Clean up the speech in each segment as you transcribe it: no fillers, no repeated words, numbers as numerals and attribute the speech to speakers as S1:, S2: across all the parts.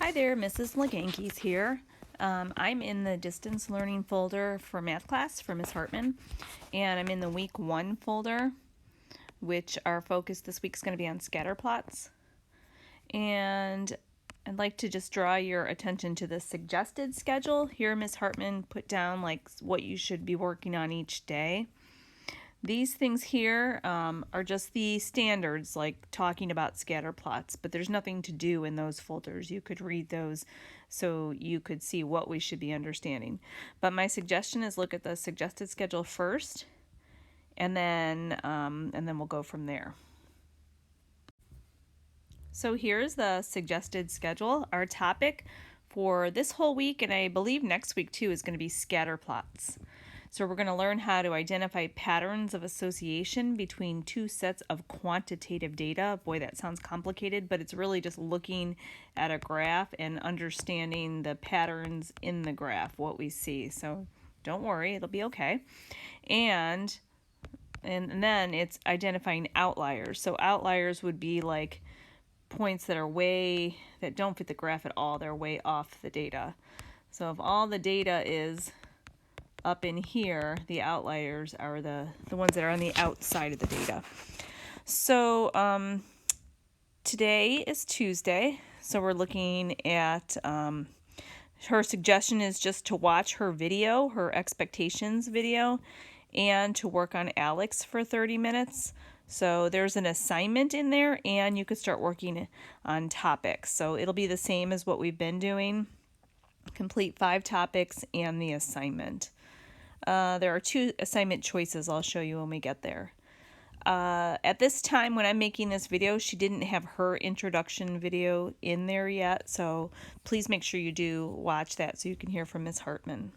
S1: Hi there, Mrs. Leganke's here. I'm in the distance learning folder for math class for Miss Hartman, and I'm in the week 1 folder, which our focus this week is going to be on scatter plots. And I'd like to just draw your attention to the suggested schedule. Here Miss Hartman put down like what you should be working on each day. These things here are just the standards, like talking about scatter plots, but there's nothing to do in those folders. You could read those so you could see what we should be understanding. But my suggestion is look at the suggested schedule first, and then we'll go from there. So here's the suggested schedule. Our topic for this whole week, and I believe next week too, is going to be scatter plots. So we're going to learn how to identify patterns of association between two sets of quantitative data. Boy, that sounds complicated, but it's really just looking at a graph and understanding the patterns in the graph, what we see. So don't worry, it'll be okay. And then it's identifying outliers. So outliers would be like points that don't fit the graph at all. They're way off the data. So if all the data is up in here, the outliers are the ones that are on the outside of the data. So today is Tuesday, so we're looking at her suggestion is just to watch her video, her expectations video, and to work on Alex for 30 minutes. So there's an assignment in there, and you could start working on topics. So it'll be the same as what we've been doing. Complete 5 topics and the assignment. There are 2 assignment choices I'll show you when we get there. At this time when I'm making this video, she didn't have her introduction video in there yet, so please make sure you do watch that so you can hear from Ms. Hartman.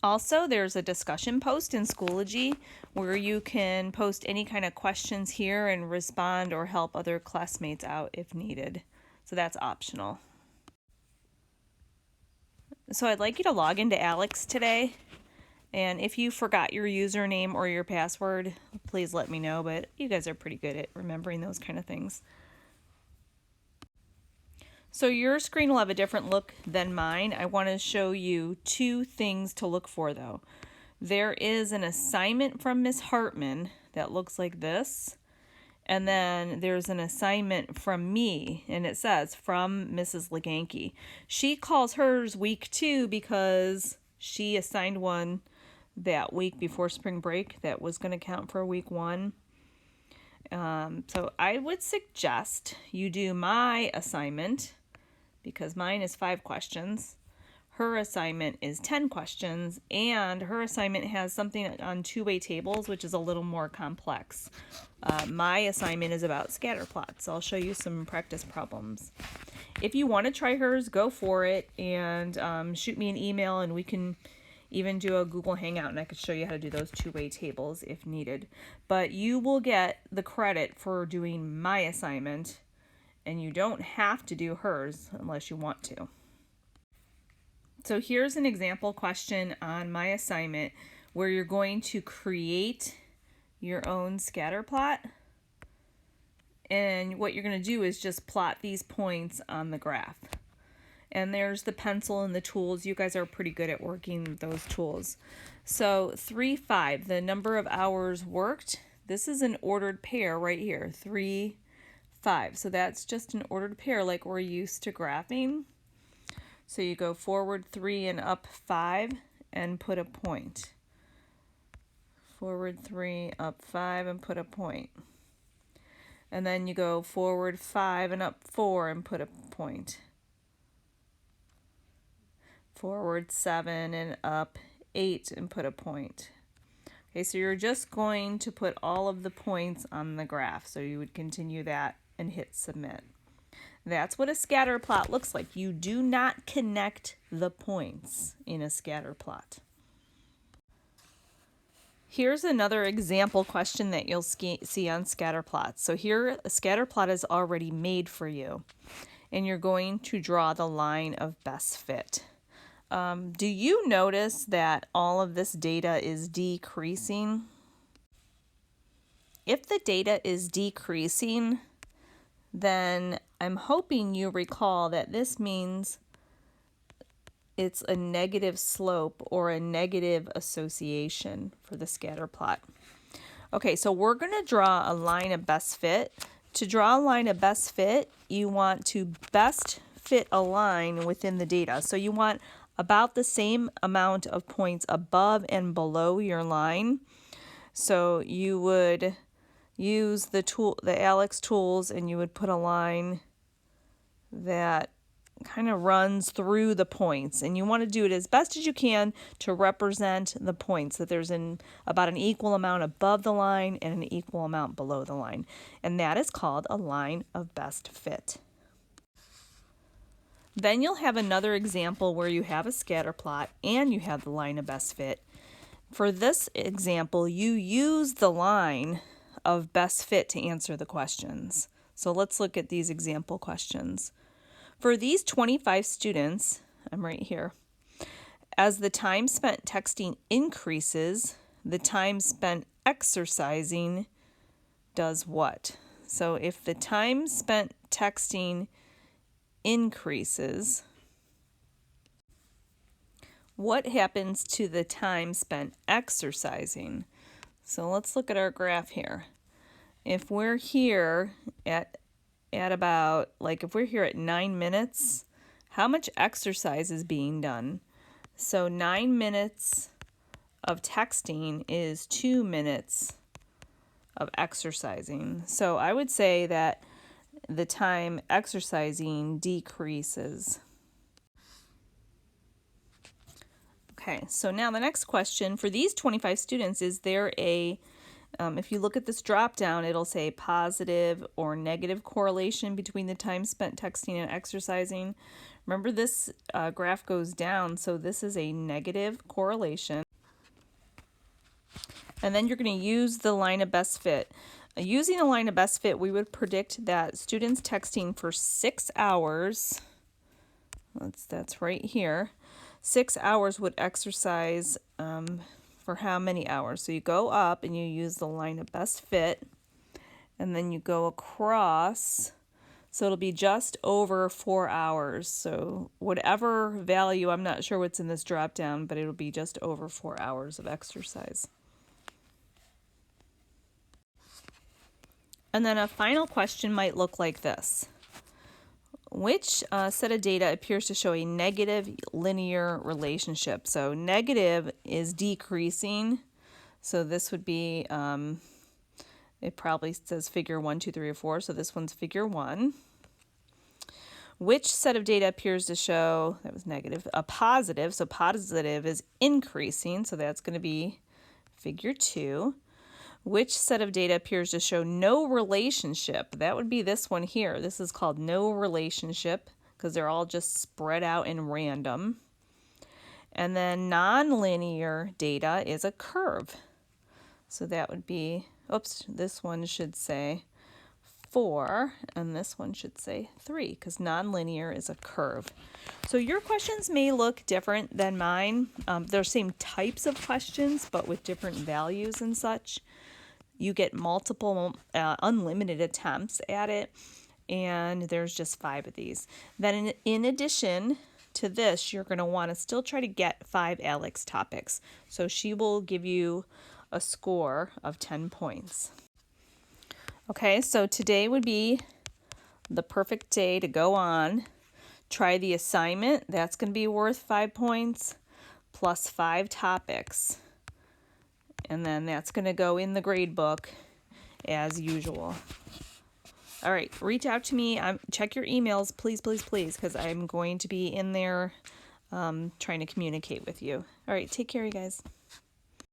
S1: Also, there's a discussion post in Schoology where you can post any kind of questions here and respond or help other classmates out if needed. So that's optional. So I'd like you to log into Alex today, and if you forgot your username or your password, please let me know, but you guys are pretty good at remembering those kind of things. So your screen will have a different look than mine. I want to show you 2 things to look for though. There is an assignment from Miss Hartman that looks like this. And then there's an assignment from me, and it says from Mrs. Leganke. She calls hers week 2 because she assigned one that week before spring break that was going to count for week 1. So I would suggest you do my assignment because mine is 5 questions. Her assignment is 10 questions, and her assignment has something on two-way tables, which is a little more complex. My assignment is about scatter plots. I'll show you some practice problems. If you want to try hers, go for it, and shoot me an email, and we can even do a Google Hangout, and I could show you how to do those two-way tables if needed. But you will get the credit for doing my assignment, and you don't have to do hers unless you want to. So here's an example question on my assignment where you're going to create your own scatter plot. And what you're going to do is just plot these points on the graph. And there's the pencil and the tools. You guys are pretty good at working those tools. So 3, 5, the number of hours worked. This is an ordered pair right here, 3, 5. So that's just an ordered pair like we're used to graphing. So you go forward 3 and up 5 and put a point. Forward 3, up 5 and put a point. And then you go forward 5 and up 4 and put a point. Forward 7 and up 8 and put a point. Okay, so you're just going to put all of the points on the graph. So you would continue that and hit submit. That's what a scatter plot looks like. You do not connect the points in a scatter plot. Here's another example question that you'll see on scatter plots. So here a scatter plot is already made for you, and you're going to draw the line of best fit. Do you notice that all of this data is decreasing? If the data is decreasing, then I'm hoping you recall that this means it's a negative slope or a negative association for the scatter plot. Okay, so we're going to draw a line of best fit. To draw a line of best fit, you want to best fit a line within the data. So you want about the same amount of points above and below your line. So you would use the Alex tools, and you would put a line that kind of runs through the points, and you want to do it as best as you can to represent the points, that there's about an equal amount above the line and an equal amount below the line, and that is called a line of best fit. Then you'll have another example where you have a scatter plot and you have the line of best fit. For this example, you use the line of best fit to answer the questions. So let's look at these example questions. For these 25 students, I'm right here, as the time spent texting increases, the time spent exercising does what? So if the time spent texting increases, what happens to the time spent exercising? So let's look at our graph here. If we're here at about, like if we're here at 9 minutes, how much exercise is being done? So 9 minutes of texting is 2 minutes of exercising. So I would say that the time exercising decreases. Okay, so now the next question for these 25 students, is there a if you look at this drop down, it'll say positive or negative correlation between the time spent texting and exercising. Remember, this graph goes down, so this is a negative correlation. And then you're going to use the line of best fit. Using the line of best fit, we would predict that students texting for 6 hours, that's right here, 6 hours would exercise for how many hours? So you go up and you use the line of best fit, and then you go across, so it'll be just over 4 hours. So whatever value, I'm not sure what's in this drop down, but it'll be just over 4 hours of exercise. And then a final question might look like this. Which set of data appears to show a negative linear relationship? So negative is decreasing. So this would be, it probably says figure 1, 2, 3, or 4. So this one's figure 1. Which set of data appears to show, that was negative, a positive? So positive is increasing. So that's going to be figure 2. Which set of data appears to show no relationship? That would be this one here. This is called no relationship because they're all just spread out and random. And then nonlinear data is a curve. So that would be, oops, this one should say 4 and this one should say 3 because nonlinear is a curve. So your questions may look different than mine. They're same types of questions but with different values and such. You get multiple unlimited attempts at it, and there's just 5 of these. Then in addition to this, you're going to want to still try to get 5 Alex topics. So she will give you a score of 10 points. Okay, so today would be the perfect day to go on. Try the assignment. That's going to be worth 5 points plus 5 topics. And then that's going to go in the grade book as usual. All right, reach out to me. Check your emails, please, please, please, because I'm going to be in there trying to communicate with you. All right, take care, you guys.